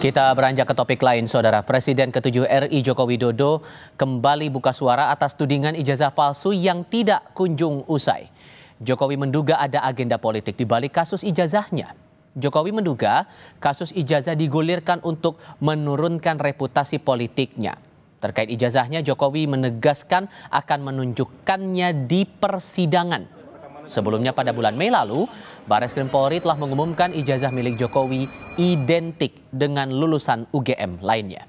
Kita beranjak ke topik lain, Saudara. Presiden ke-7 RI Joko Widodo kembali buka suara atas tudingan ijazah palsu yang tidak kunjung usai. Jokowi menduga ada agenda politik di balik kasus ijazahnya. Jokowi menduga kasus ijazah digulirkan untuk menurunkan reputasi politiknya. Terkait ijazahnya, Jokowi menegaskan akan menunjukkannya di persidangan. Sebelumnya pada bulan Mei lalu, Barreskrim Polri telah mengumumkan ijazah milik Jokowi identik dengan lulusan UGM lainnya.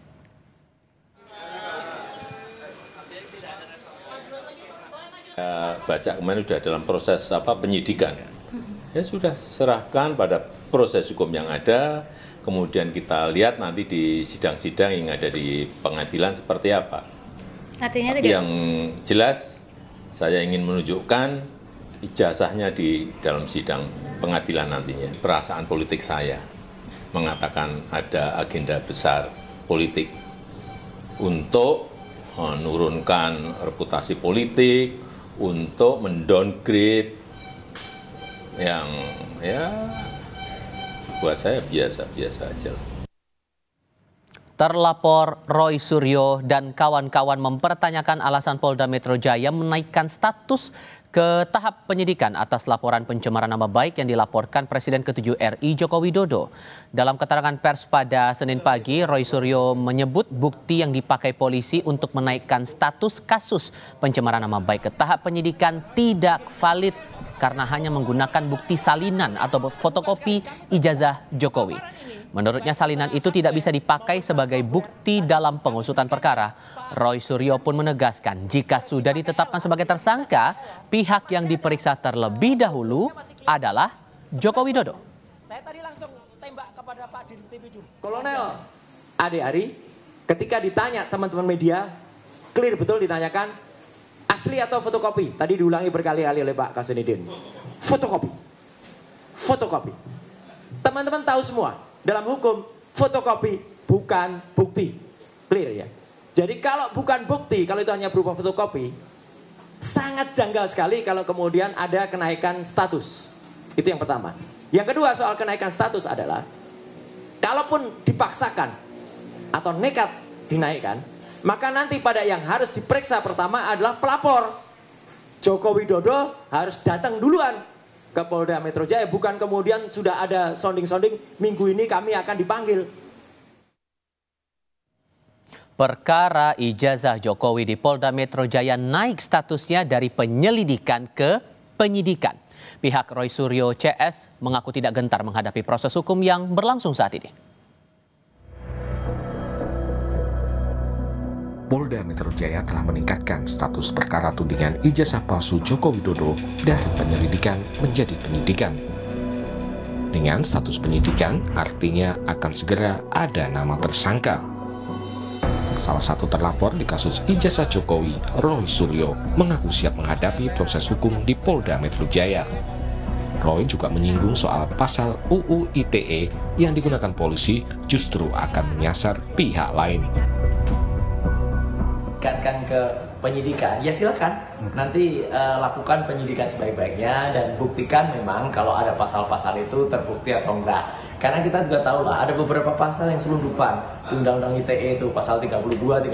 Baca kemarin sudah dalam proses penyidikan. Ya sudah serahkan pada proses hukum yang ada, kemudian kita lihat nanti di sidang-sidang yang ada di pengadilan seperti apa. Artinya tapi yang jelas saya ingin menunjukkan ijazahnya di dalam sidang pengadilan nantinya. Perasaan politik saya mengatakan ada agenda besar politik untuk menurunkan reputasi politik, untuk mendowngrade yang ya buat saya biasa-biasa aja. Terlapor Roy Suryo dan kawan-kawan mempertanyakan alasan Polda Metro Jaya menaikkan status ke tahap penyidikan atas laporan pencemaran nama baik yang dilaporkan Presiden ke-7 RI Joko Widodo. Dalam keterangan pers pada Senin pagi, Roy Suryo menyebut bukti yang dipakai polisi untuk menaikkan status kasus pencemaran nama baik ke tahap penyidikan tidak valid karena hanya menggunakan bukti salinan atau fotokopi ijazah Jokowi. Menurutnya salinan itu tidak bisa dipakai sebagai bukti dalam pengusutan perkara. Roy Suryo pun menegaskan jika sudah ditetapkan sebagai tersangka, pihak yang diperiksa terlebih dahulu adalah Joko Widodo. Saya tadi langsung tembak kepada Pak Dirjen TPJ. Kolonel Ade Ari, ketika ditanya teman-teman media, clear betul ditanyakan asli atau fotokopi. Tadi diulangi berkali-kali oleh Pak Kasenidin. Fotokopi. Fotokopi. Teman-teman tahu semua. Dalam hukum, fotokopi bukan bukti. Clear ya? Jadi kalau bukan bukti, kalau itu hanya berupa fotokopi, sangat janggal sekali kalau kemudian ada kenaikan status. Itu yang pertama. Yang kedua soal kenaikan status adalah, kalaupun dipaksakan atau nekat dinaikkan, maka nanti pada yang harus diperiksa pertama adalah pelapor. Joko Widodo harus datang duluan ke Polda Metro Jaya, bukan kemudian sudah ada sounding-sounding minggu ini kami akan dipanggil. Perkara ijazah Jokowi di Polda Metro Jaya naik statusnya dari penyelidikan ke penyidikan. Pihak Roy Suryo CS mengaku tidak gentar menghadapi proses hukum yang berlangsung saat ini. Polda Metro Jaya telah meningkatkan status perkara tudingan ijazah palsu Joko Widodo dari penyelidikan menjadi penyidikan. Dengan status penyidikan, artinya akan segera ada nama tersangka. Salah satu terlapor di kasus ijazah Jokowi, Roy Suryo, mengaku siap menghadapi proses hukum di Polda Metro Jaya. Roy juga menyinggung soal pasal UU ITE yang digunakan polisi justru akan menyasar pihak lain. Kan ke penyidikan, ya silakan nanti lakukan penyidikan sebaik-baiknya dan buktikan memang kalau ada pasal-pasal itu terbukti atau enggak. Karena kita juga tahu lah ada beberapa pasal yang selundupan. Undang-Undang ITE itu pasal 32, 35.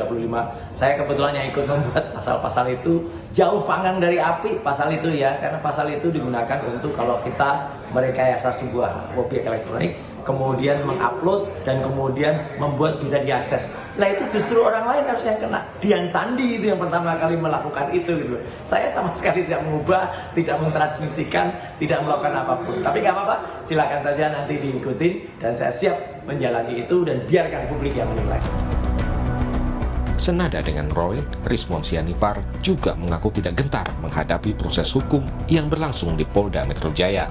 Saya kebetulan yang ikut membuat pasal-pasal itu jauh panggang dari api pasal itu ya. Karena pasal itu digunakan untuk kalau kita merekayasa sebuah objek elektronik, kemudian mengupload dan kemudian membuat bisa diakses. Nah itu justru orang lain harus yang kena. Dian Sandi itu yang pertama kali melakukan itu gitu. Saya sama sekali tidak mengubah, tidak mentransmisikan, tidak melakukan apapun. Tapi nggak apa-apa, silakan saja nanti diikutin dan saya siap menjalani itu dan biarkan publik yang menilai. Senada dengan Roy, Rismon Sianipar juga mengaku tidak gentar menghadapi proses hukum yang berlangsung di Polda Metro Jaya.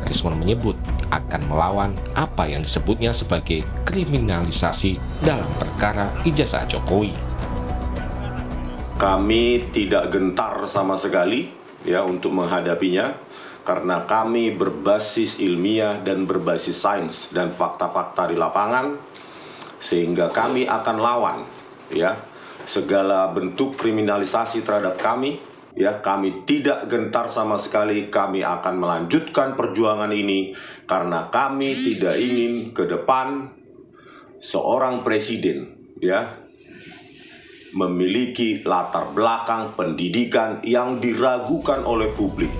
Rismon menyebut akan melawan apa yang disebutnya sebagai kriminalisasi dalam perkara ijazah Jokowi. Kami tidak gentar sama sekali ya untuk menghadapinya karena kami berbasis ilmiah dan berbasis sains dan fakta-fakta di lapangan, sehingga kami akan lawan ya segala bentuk kriminalisasi terhadap kami. Ya, kami tidak gentar sama sekali. Kami akan melanjutkan perjuangan ini karena kami tidak ingin ke depan seorang presiden ya memiliki latar belakang pendidikan yang diragukan oleh publik.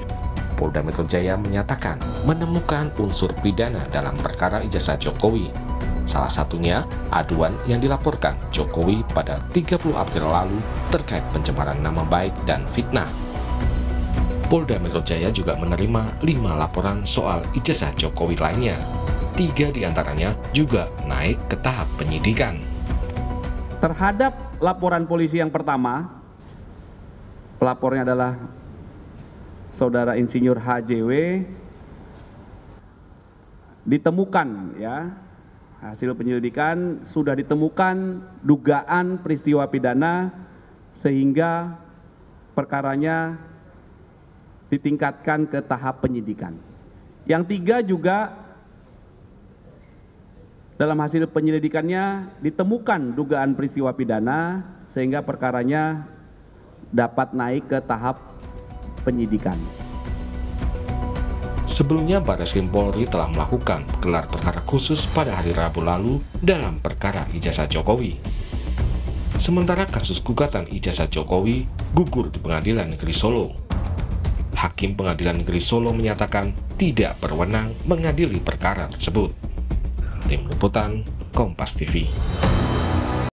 Polda Metro Jaya menyatakan menemukan unsur pidana dalam perkara ijazah Jokowi. Salah satunya aduan yang dilaporkan Jokowi pada 30 April lalu terkait pencemaran nama baik dan fitnah. Polda Metro Jaya juga menerima 5 laporan soal ijazah Jokowi lainnya. 3 diantaranya juga naik ke tahap penyidikan. Terhadap laporan polisi yang pertama, pelapornya adalah Saudara Insinyur HJW, ditemukan ya, hasil penyelidikan sudah ditemukan dugaan peristiwa pidana sehingga perkaranya ditingkatkan ke tahap penyidikan. Yang 3 juga dalam hasil penyelidikannya ditemukan dugaan peristiwa pidana sehingga perkaranya dapat naik ke tahap penyidikan. Sebelumnya Barreskrim Polri telah melakukan gelar perkara khusus pada hari Rabu lalu dalam perkara ijazah Jokowi. Sementara kasus gugatan ijazah Jokowi gugur di Pengadilan Negeri Solo. Hakim Pengadilan Negeri Solo menyatakan tidak berwenang mengadili perkara tersebut. Tim Liputan Kompas TV.